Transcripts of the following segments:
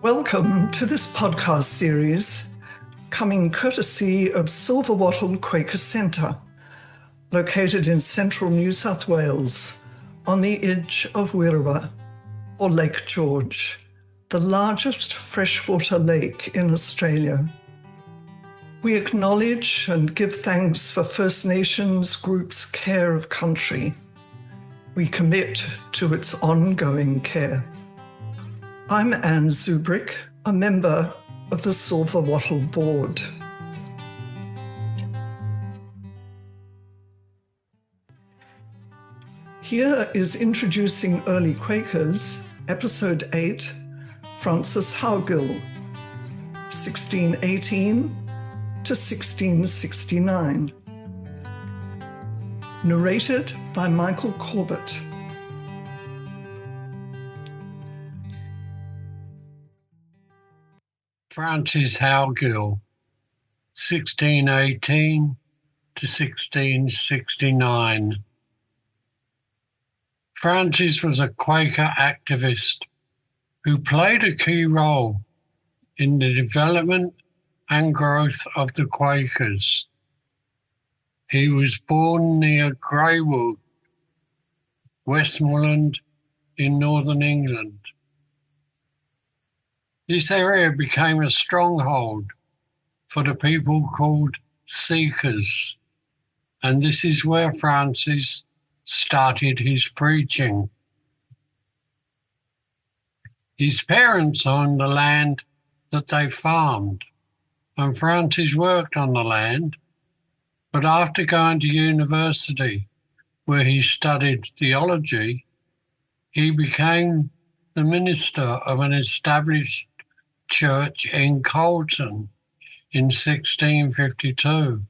Welcome to this podcast series, coming courtesy of Silverwattle Quaker Centre, located in central New South Wales, on the edge of Burrough, or Lake George, the largest freshwater lake in Australia. We acknowledge and give thanks for First Nations groups' care of country. We commit to its ongoing care. I'm Anne Zubrick, a member of the Silverwattle Board. Here is Introducing Early Quakers, Episode 8, Francis Howgill, 1618 to 1669. Narrated by Michael Corbett. Francis Howgill, 1618 to 1669. Francis was a Quaker activist who played a key role in the development and growth of the Quakers. He was born near Greywood, Westmorland in northern England. This area became a stronghold for the people called Seekers, and this is where Francis started his preaching. His parents owned the land that they farmed, and Francis worked on the land, but after going to university, where he studied theology, he became the minister of an established church in Colton in 1652,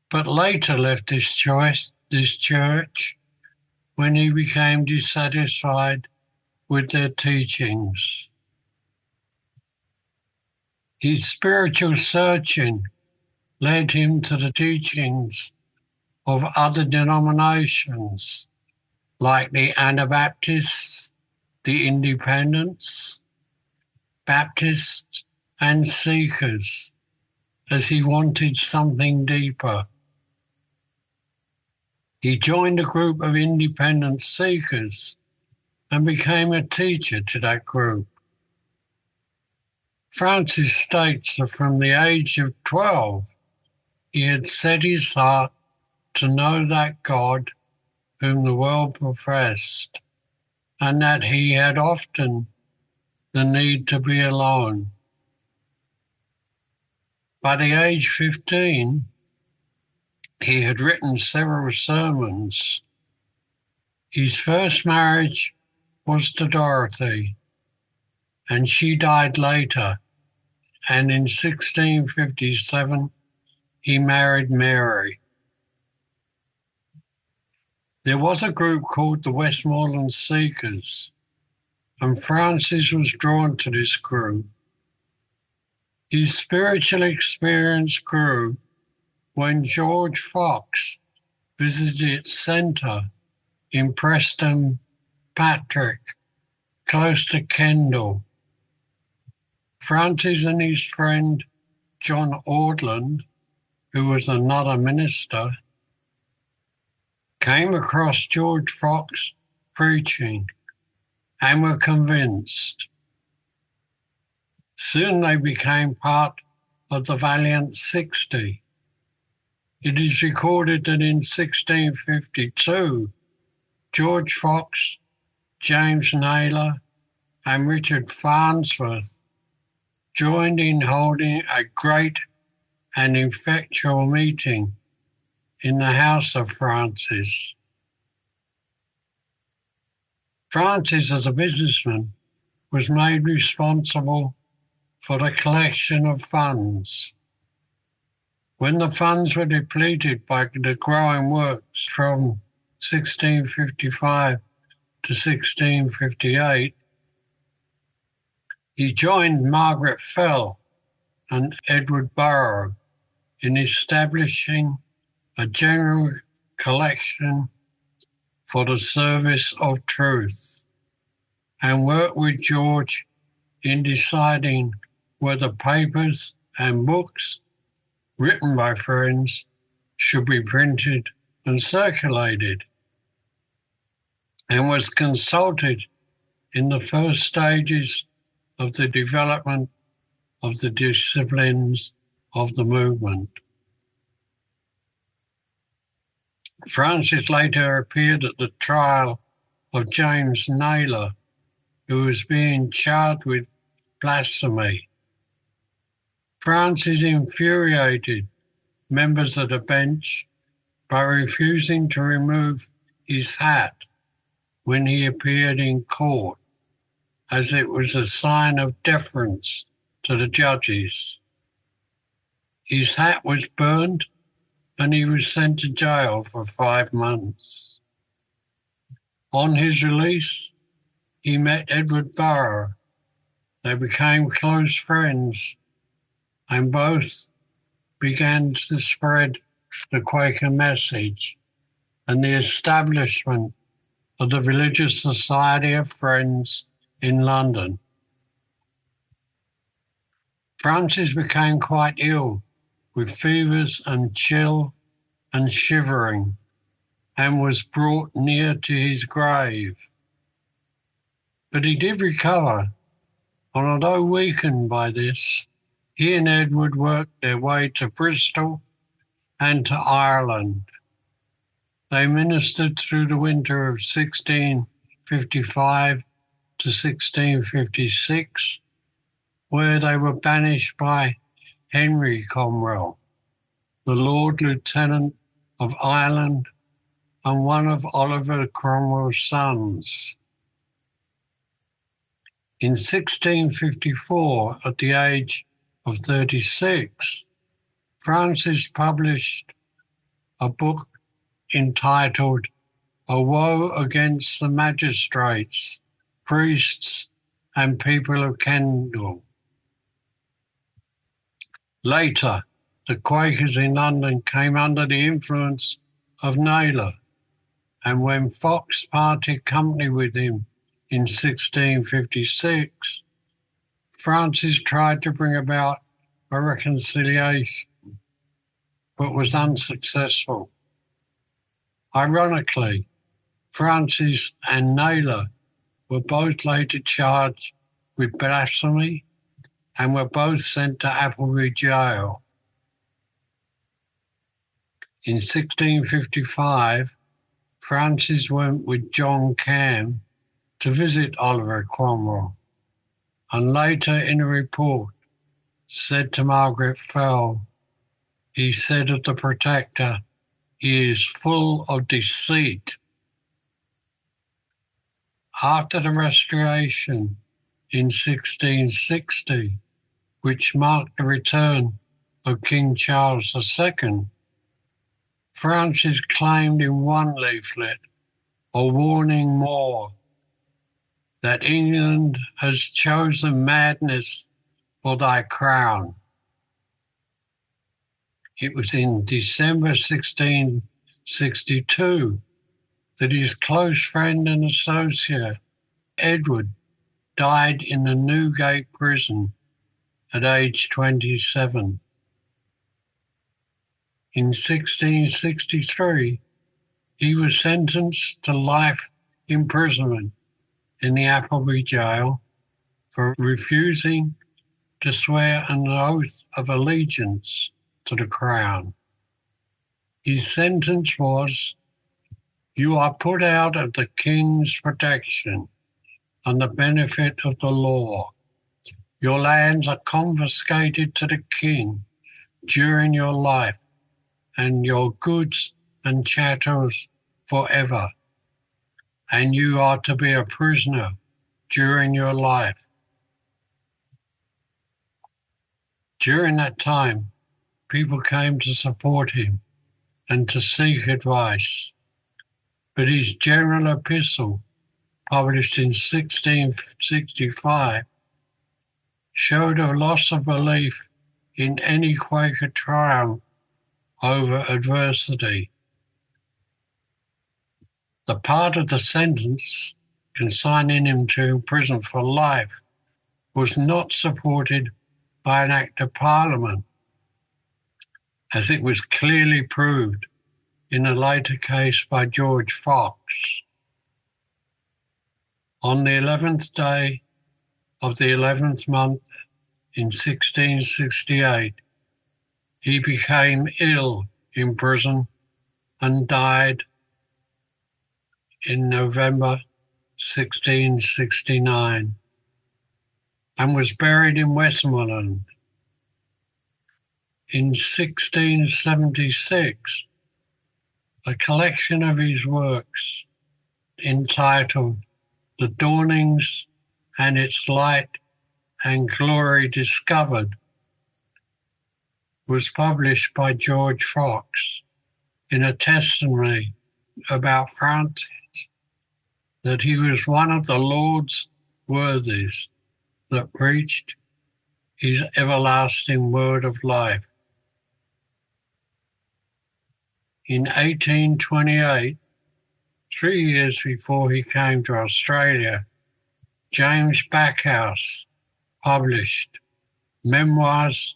but later left this church when he became dissatisfied with their teachings. His spiritual searching led him to the teachings of other denominations like the Anabaptists, the Independents, Baptists and Seekers, as he wanted something deeper. He joined a group of independent Seekers and became a teacher to that group. Francis states that from the age of 12, he had set his heart to know that God whom the world professed, and that he had often the need to be alone. By the age 15, he had written several sermons. His first marriage was to Dorothy, and she died later, and in 1657 he married Mary. There was a group called the Westmorland Seekers, and Francis was drawn to this group. His spiritual experience grew when George Fox visited its centre in Preston Patrick, close to Kendal. Francis and his friend John Orland, who was another minister, came across George Fox preaching and were convinced. Soon they became part of the Valiant 60. It is recorded that in 1652, George Fox, James Naylor, and Richard Farnsworth joined in holding a great and effectual meeting in the house of Francis. Francis, as a businessman, was made responsible for the collection of funds. When the funds were depleted by the growing works from 1655 to 1658, he joined Margaret and Edward Burrough in establishing a general collection for the service of truth, and worked with George in deciding whether papers and books written by friends should be printed and circulated, and was consulted in the first stages of the development of the disciplines of the movement. Francis later appeared at the trial of James Naylor, who was being charged with blasphemy. Francis infuriated members of the bench by refusing to remove his hat when he appeared in court, as it was a sign of deference to the judges. His hat was burned and he was sent to jail for 5 months. On his release, he met Edward Burrough. They became close friends and both began to spread the Quaker message and the establishment of the Religious Society of Friends in London. Francis became quite ill with fevers and chill and shivering, and was brought near to his grave. But he did recover, and although weakened by this, he and Edward worked their way to Bristol and to Ireland. They ministered through the winter of 1655 to 1656, where they were banished by Henry Cromwell, the Lord Lieutenant of Ireland and one of Oliver Cromwell's sons. In 1654, at the age of 36, Francis published a book entitled A Woe Against the Magistrates, Priests and People of Kendal. Later, the Quakers in London came under the influence of Naylor, and when Fox parted company with him in 1656, Francis tried to bring about a reconciliation, but was unsuccessful. Ironically, Francis and Naylor were both later charged with blasphemy and were both sent to Appleby jail. In 1655, Francis went with John Cam to visit Oliver Cromwell, and later in a report said to Margaret Fell, he said of the Protector, he is full of deceit. After the Restoration in 1660, which marked the return of King Charles II, Francis claimed in one leaflet a warning more that England has chosen madness for thy crown. It was in December 1662 that his close friend and associate, Edward, died in the Newgate prison at age 27. In 1663, he was sentenced to life imprisonment in the Appleby jail for refusing to swear an oath of allegiance to the crown. His sentence was, you are put out of the king's protection and the benefit of the law. Your lands are confiscated to the king during your life, and your goods and chattels forever. And you are to be a prisoner during your life. During that time, people came to support him and to seek advice. But his general epistle, published in 1665, showed a loss of belief in any Quaker triumph over adversity. The part of the sentence consigning him to prison for life was not supported by an Act of Parliament, as it was clearly proved in a later case by George Fox. On the 11th day of the 11th month in 1668, he became ill in prison and died in November 1669 and was buried in Westmorland. In 1676, a collection of his works entitled The Dawnings and Its Light and Glory Discovered was published by George Fox in a testimony about Francis, that he was one of the Lord's worthies that preached his everlasting word of life. In 1828, 3 years before he came to Australia, James Backhouse published Memoirs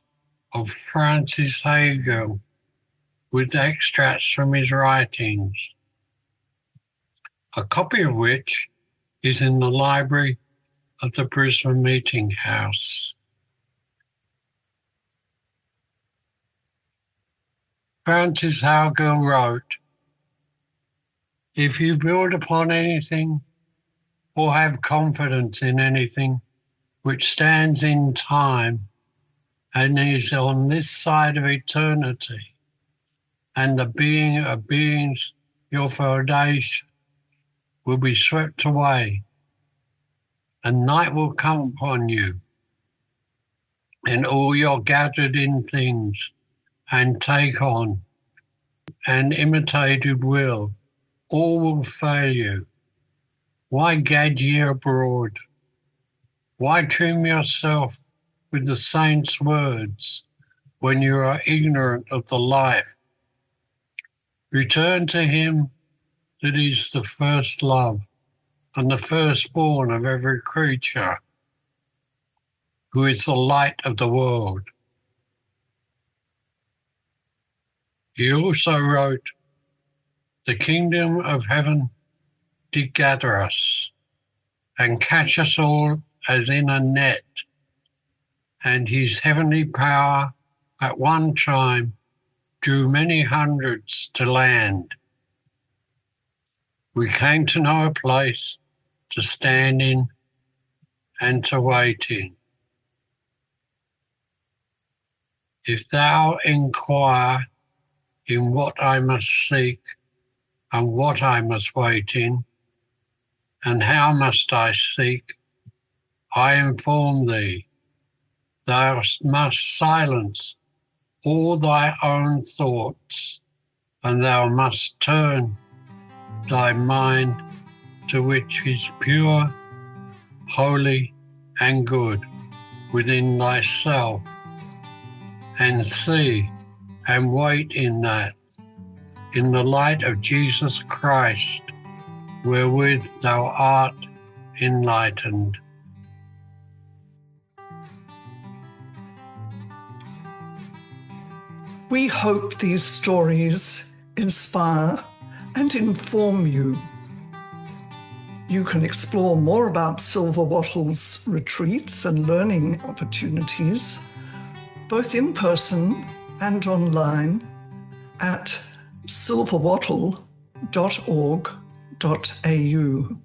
of Francis Howgill with extracts from his writings, a copy of which is in the library of the Brisbane Meeting House. Francis Howgill wrote, "If you build upon anything or have confidence in anything which stands in time and is on this side of eternity, and the being of beings, your foundation, will be swept away, and night will come upon you, and all your gathered in things, and take on, and imitated will, all will fail you. Why gad ye abroad? Why trim yourself with the saints' words when you are ignorant of the life? Return to him that is the first love and the firstborn of every creature, who is the light of the world." He also wrote, "The kingdom of heaven did gather us, and catch us all as in a net, and his heavenly power at one time drew many hundreds to land. We came to know a place to stand in and to wait in. If thou inquire in what I must seek and what I must wait in, and how must I seek, I inform thee, thou must silence all thy own thoughts, and thou must turn thy mind to which is pure, holy, and good within thyself, and see and wait in that, in the light of Jesus Christ, wherewith thou art enlightened." We hope these stories inspire and inform you. You can explore more about Silverwattle's retreats and learning opportunities, both in person and online, at silverwattle.org.au.